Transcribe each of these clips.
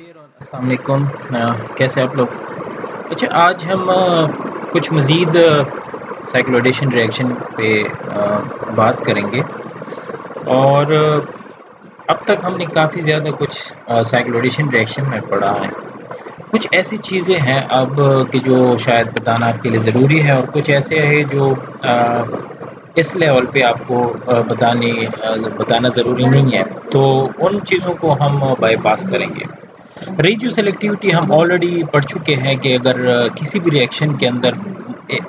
Dear और अस्सलाम वालेकुम। कैसे आप लोग? अच्छा, आज हम कुछ मज़ीद साइक्लोडेशन रिएक्शन पे बात करेंगे। और अब तक हमने काफ़ी ज़्यादा कुछ साइक्लोडेशन रिएक्शन में पढ़ा है। कुछ ऐसी चीज़ें हैं अब कि जो शायद बताना आपके लिए ज़रूरी है, और कुछ ऐसे है जो इस लेवल पे आपको बताना ज़रूरी नहीं है। तो उन चीज़ों को हम बाईपास करेंगे। रेशियो सेलेक्टिविटी हम ऑलरेडी पढ़ चुके हैं कि अगर किसी भी रिएक्शन के अंदर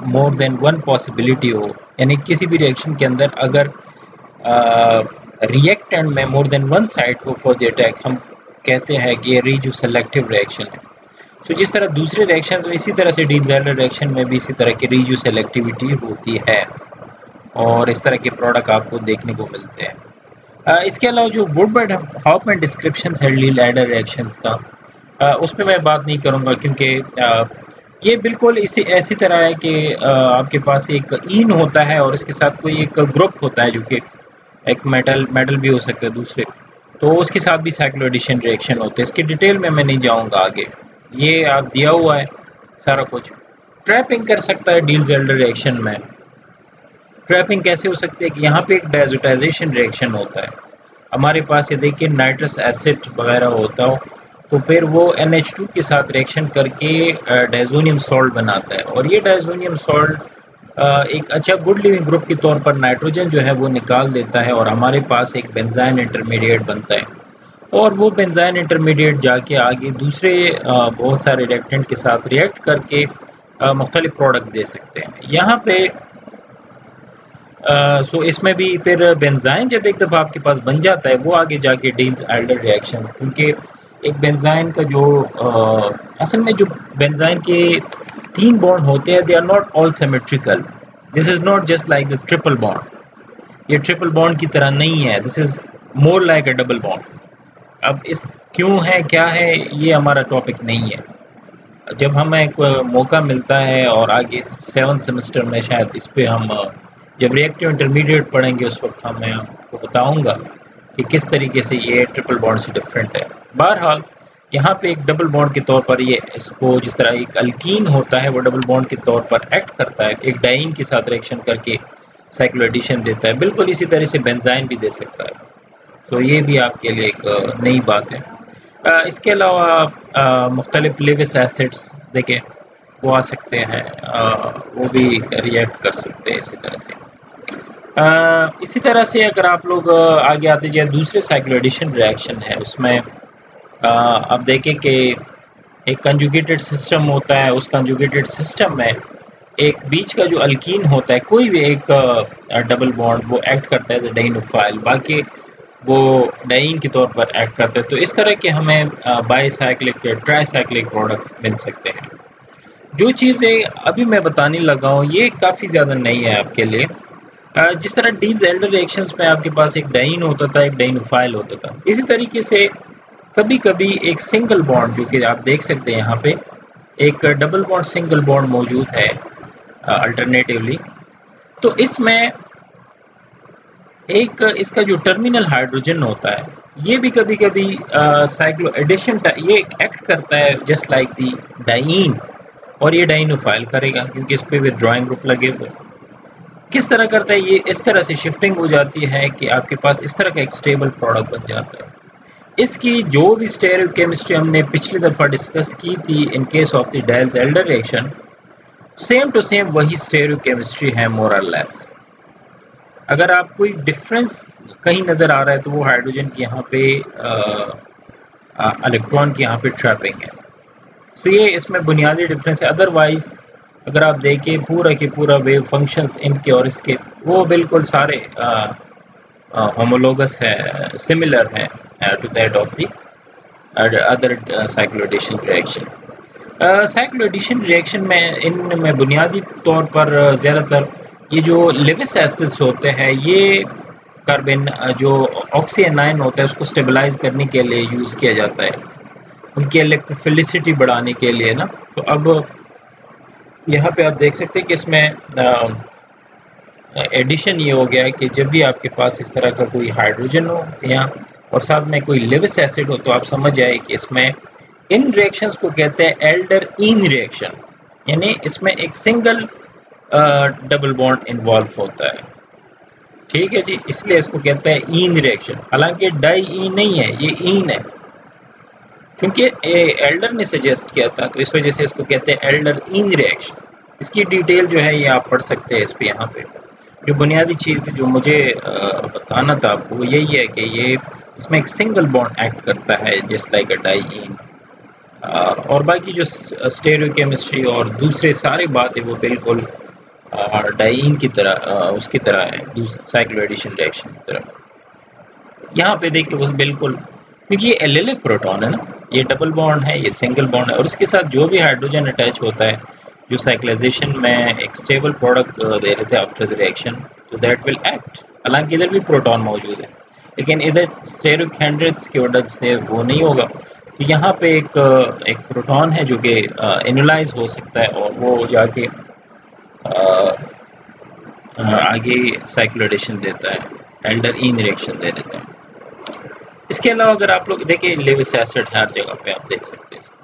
मोर देन वन पॉसिबिलिटी हो, यानी किसी भी रिएक्शन के अंदर अगर रिएक्टेंट में मोर देन वन साइड हो फॉर द अटैक, हम कहते हैं कि ये रेशियो सेलेक्टिव रिएक्शन है। तो जिस तरह दूसरे रिएक्शन में, इसी तरह से डिज़ायर्ड रिएक्शन में भी इसी तरह की रेशियो सेलेक्टिविटी होती है, और इस तरह के प्रोडक्ट आपको देखने को मिलते हैं। इसके अलावा जो वुडवर्ड हॉफमैन डिस्क्रिप्शन है लीड एडर रिएक्शंस का, उस पर मैं बात नहीं करूँगा, क्योंकि ये बिल्कुल इसी ऐसी तरह है कि आपके पास एक ईन होता है और इसके साथ कोई एक ग्रुप होता है, जो कि एक मेटल भी हो सकता है दूसरे, तो उसके साथ भी साइक्लोएडिशन रिएक्शन होते हैं। इसकी डिटेल में मैं नहीं जाऊँगा आगे, ये आप दिया हुआ है सारा कुछ। ट्रैपिंग कर सकता है डील-ज़ेल्डर रिएक्शन में। ट्रैपिंग कैसे हो सकती है कि यहाँ पे एक डायज़ोटाइजेशन रिएक्शन होता है। हमारे पास ये देखिए नाइट्रस एसिड वगैरह होता हो, तो फिर वो NH2 के साथ रिएक्शन करके डायज़ोनियम सॉल्ट बनाता है, और ये डायज़ोनियम सॉल्ट एक अच्छा गुड लिविंग ग्रुप के तौर पर नाइट्रोजन जो है वो निकाल देता है, और हमारे पास एक बेंजाइन इंटरमीडिएट बनता है। और वो बेंजाइन इंटरमीडिएट जाके आगे दूसरे बहुत सारे रिएक्टेंट के साथ रिएक्ट करके मुख्तलिफ प्रोडक्ट दे सकते हैं। यहाँ पे सो इसमें भी फिर बेंजाइन जब एक दफ़ा आपके पास बन जाता है, वो आगे जाके डील्स-एल्डर रिएक्शन, क्योंकि एक बेंजाइन का जो असल में जो बेंजाइन के 3 बॉन्ड होते हैं, they are not all symmetrical. This is not just like the triple bond. ये ट्रिपल बॉन्ड की तरह नहीं है, this is more like a double bond. अब इस क्यों है, क्या है, ये हमारा टॉपिक नहीं है। जब हमें एक मौका मिलता है और आगे 7th सेमेस्टर में शायद इस पे हम जब रिएक्टिव इंटरमीडिएट पढ़ेंगे, उस वक्त मैं आपको बताऊंगा कि किस तरीके से ये ट्रिपल बॉन्ड से डिफरेंट है। बहरहाल यहाँ पे एक डबल बॉन्ड के तौर पर ये इसको, जिस तरह एक अल्कीन होता है वो डबल बॉन्ड के तौर पर एक्ट करता है, एक डाइन के साथ रिएक्शन करके साइक्लोएडिशन देता है, बिल्कुल इसी तरह से बेंजाइन भी दे सकता है। तो ये भी आपके लिए एक नई बात है। इसके अलावा मुख्तलिफ लिविस एसिड्स देखें, वो आ सकते हैं, वो भी रिएक्ट कर सकते हैं इसी तरह से। इसी तरह से अगर आप लोग आगे आते जाए, दूसरे साइक्लोएडिशन रिएक्शन है, उसमें आप देखें कि एक कंजुगेटेड सिस्टम होता है। उस कंजुगेटेड सिस्टम में एक बीच का जो अल्कीन होता है, कोई भी एक डबल बॉन्ड, वो एक्ट करता है एज अ डाइनोफाइल, बाकी वो डाइन के तौर पर एक्ट करते हैं। तो इस तरह के हमें बाईसाइक्लिक या ट्राईसाइक्लिक प्रोडक्ट मिल सकते हैं। जो चीज़ें अभी मैं बताने लगा हूँ, ये काफ़ी ज़्यादा नई है आपके लिए। जिस तरह डील-ज़ेल्डर रिएक्शंस में आपके पास एक डाइन होता था, एक डाइनोफाइल होता था, इसी तरीके से कभी कभी एक सिंगल बॉन्ड, जो कि आप देख सकते हैं यहाँ पे एक डबल बॉन्ड सिंगल बॉन्ड मौजूद है अल्टरनेटिवली। तो इसमें एक इसका जो टर्मिनल हाइड्रोजन होता है, ये भी कभी कभी साइक्लो एडिशन ये एक्ट करता है जस्ट लाइक दी डाइन, और ये डाइनोफाइल करेगा क्योंकि इस पे विथड्रॉइंग ग्रुप लगे हुए। किस तरह करता है ये? इस तरह से शिफ्टिंग हो जाती है कि आपके पास इस तरह का एक स्टेबल प्रोडक्ट बन जाता है। इसकी जो भी स्टेरियोकेमिस्ट्री हमने पिछली दफ़ा डिस्कस की थी in case of the Diels Alder reaction, same to same वही स्टेरियोकेमिस्ट्री है मोर और लेस। अगर आप कोई डिफरेंस कहीं नज़र आ रहा है, तो वो हाइड्रोजन की यहाँ पे इलेक्ट्रॉन की यहाँ पे ट्रैपिंग है। तो ये इसमें बुनियादी डिफरेंस है। अदरवाइज अगर आप देखें पूरा के पूरा वेव फंक्शंस इनके और इसके, वो बिल्कुल सारे होमोलोगस है, सिमिलर है to that of the other cycloaddition reaction. Cycloaddition reaction में इनमें बुनियादी तौर पर ज़्यादातर ये जो लिविस एसिड्स होते हैं, ये कार्बन जो ऑक्सी एनायन होता है उसको स्टेबलाइज करने के लिए यूज़ किया जाता है, उनकी इलेक्ट्रोफिलिसिटी बढ़ाने के लिए ना। तो अब यहाँ पे आप देख सकते हैं कि इसमें एडिशन ये हो गया है कि जब भी आपके पास इस तरह का कोई हाइड्रोजन हो यहाँ और साथ में कोई लिविस एसिड हो, तो आप समझ जाए कि इसमें इन रिएक्शंस को कहते हैं एल्डर इन रिएक्शन, यानी इसमें एक सिंगल डबल बॉन्ड इन्वॉल्व होता है। ठीक है जी, इसलिए इसको कहते हैं इन रिएक्शन। हालांकि डाई इन नहीं है, ये इन है, क्योंकि एल्डर ने सजेस्ट किया था, तो इस वजह से इसको कहते हैं एल्डर इन रिएक्शन। इसकी डिटेल जो है ये आप पढ़ सकते हैं इस पे। यहाँ पे जो बुनियादी चीज़ जो मुझे बताना था आपको वो यही है कि ये इसमें एक सिंगल बॉन्ड एक्ट करता है जस्ट लाइक अ डाईइन, और बाकी जो स्टेरियोकेमिस्ट्री और दूसरे सारे बातें वो बिल्कुल डाईइन की तरह उसकी तरह है, साइक्लो एडिशन रिएक्शन की तरह। यहाँ पे देखिए वो बिल्कुल, क्योंकि ये एलिलिक प्रोटॉन है ना, ये डबल बॉन्ड है, ये सिंगल बॉन्ड है, और इसके साथ जो भी हाइड्रोजन अटैच होता है जो साइक्लाइजेशन में एक स्टेबल प्रोडक्ट दे रहे थे आफ्टर द रिएक्शन, तो दैट विल एक्ट। हालांकि इधर भी प्रोटॉन मौजूद है, लेकिन इधर स्टेरिक हाइड्रेट्स की वजह से वो नहीं होगा। तो यहाँ पे एक प्रोटॉन है जो कि एनुलाइज हो सकता है और वो जाके आगे साइक्लोएडिशन देता है, एल्डर इन रिएक्शन दे देता है। इसके अलावा अगर आप लोग देखिए लेविस एसिड हर जगह पे आप देख सकते हैं इसको,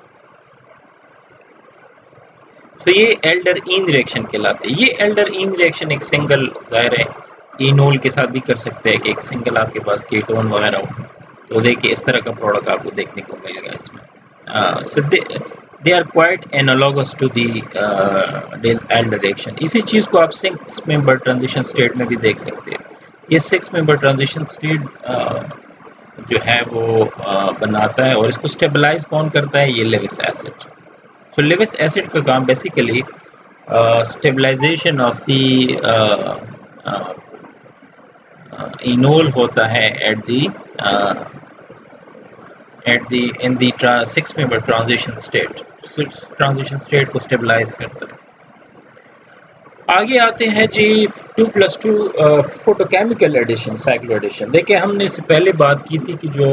तो ये एल्डर इन रिएक्शन कहलाते हैं। ये एल्डर इन रिएक्शन एक सिंगल, जाहिर है इनोल के साथ भी कर सकते हैं कि एक सिंगल आपके पास कीटोन वगैरह हो, तो देखिए इस तरह का प्रोडक्ट आपको देखने को मिलेगा इसमें। So they are quite analogous to the aldol reaction. इसी चीज़ को आप 6 मेंबर ट्रांजिशन स्टेट में भी देख सकते हैं। ये 6 मेंबर ट्रांजिशन स्टेट जो है वो बनाता है, और इसको स्टेबलाइज कौन करता है, ये Lewis acid. So Lewis acid का काम basically stabilization of the enol होता है in the 6 member transition state. Transition state को स्टेबलाइज करता है। आगे आते हैं जी 2+2 फोटोकेमिकल एडिशन, साइक्लो एडिशन। देखिए हमने इससे पहले बात की थी कि जो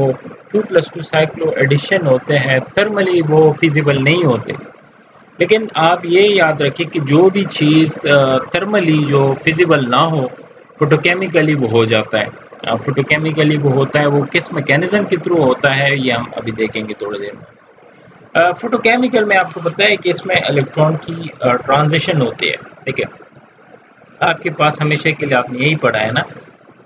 2+2 साइक्लो एडिशन होते हैं थर्मली वो फिजिबल नहीं होते, लेकिन आप ये याद रखिए कि जो भी चीज़ थर्मली जो फिजिबल ना हो, फोटोकेमिकली वो हो जाता है। फोटोकेमिकली वो होता है, वो किस मैकेनिज्म के थ्रू होता है ये हम अभी देखेंगे थोड़ी देर में। फोटोकेमिकल में आपको पता है कि इसमें इलेक्ट्रॉन की ट्रांजिशन होती है। ठीक है, आपके पास हमेशा के लिए आपने यही पढ़ा है ना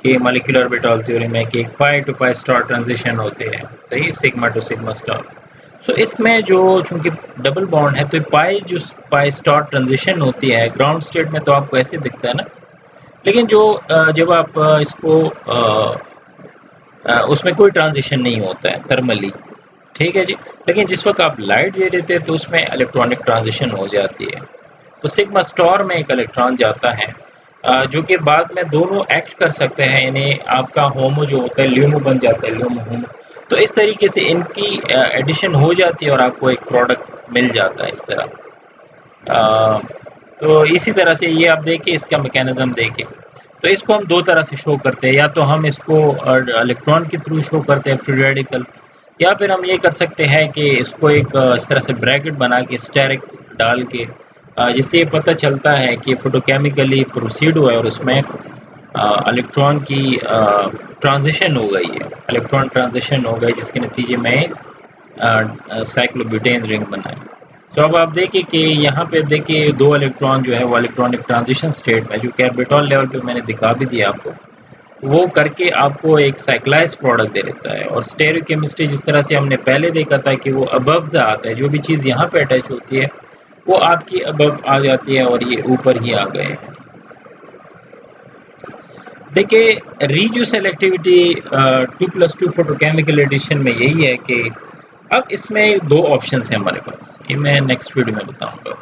कि मॉलिक्यूलर ऑर्बिटल थ्योरी में कि एक पाई टू पाई स्टार ट्रांजिशन होते हैं, सही, सिग्मा टू सिग्मा स्टार। सो इसमें जो चूंकि डबल बॉन्ड है तो जो पाई स्टार ट्रांजिशन होती है ग्राउंड स्टेट में तो आपको ऐसे दिखता है ना, लेकिन जो जब आप इसको उसमें कोई ट्रांजिशन नहीं होता है थर्मली, ठीक है जी। लेकिन जिस वक्त आप लाइट दे देते हैं तो उसमें इलेक्ट्रॉनिक ट्रांजिशन हो जाती है। तो सिग्मा स्टार में एक इलेक्ट्रॉन जाता है जो कि बाद में दोनों एक्ट कर सकते हैं, यानी आपका होमो जो होता है ल्यूमो बन जाता है, ल्यूमो होमो। तो इस तरीके से इनकी एडिशन हो जाती है और आपको एक प्रोडक्ट मिल जाता है इस तरह। तो इसी तरह से ये आप देखिए इसका मैकेनिज्म देखिए। तो इसको हम दो तरह से शो करते हैं, या तो हम इसको इलेक्ट्रॉन के थ्रू शो करते हैं फ्री रेडिकल, या फिर हम ये कर सकते हैं कि इसको एक इस तरह से ब्रैकेट बना के स्टेरिक डाल के, जिससे ये पता चलता है कि फोटोकेमिकली प्रोसीड हुआ है और उसमें इलेक्ट्रॉन की ट्रांजिशन हो गई है, इलेक्ट्रॉन ट्रांजिशन हो गई जिसके नतीजे में साइक्लोब्यूटेन रिंग बनाए। तो अब आप देखिए कि यहाँ पे देखिए दो इलेक्ट्रॉन जो है वो इलेक्ट्रॉनिक ट्रांजिशन स्टेट में, जो कि ऑर्बिटल लेवल पे मैंने दिखा भी दिया आपको, वो करके आपको एक साइक्लाइज प्रोडक्ट दे देता है। और स्टेरियोकेमिस्ट्री जिस तरह से हमने पहले देखा था कि वो अबव द आता है, जो भी चीज़ यहाँ पे अटैच होती है वो आपकी अबव आ जाती है और ये ऊपर ही आ गए हैं। देखिए रीजू सेलेक्टिविटी 2+2 फोटोकेमिकल एडिशन में यही है कि अब इसमें दो ऑप्शन है हमारे पास, ये मैं नेक्स्ट वीडियो में बताऊंगा।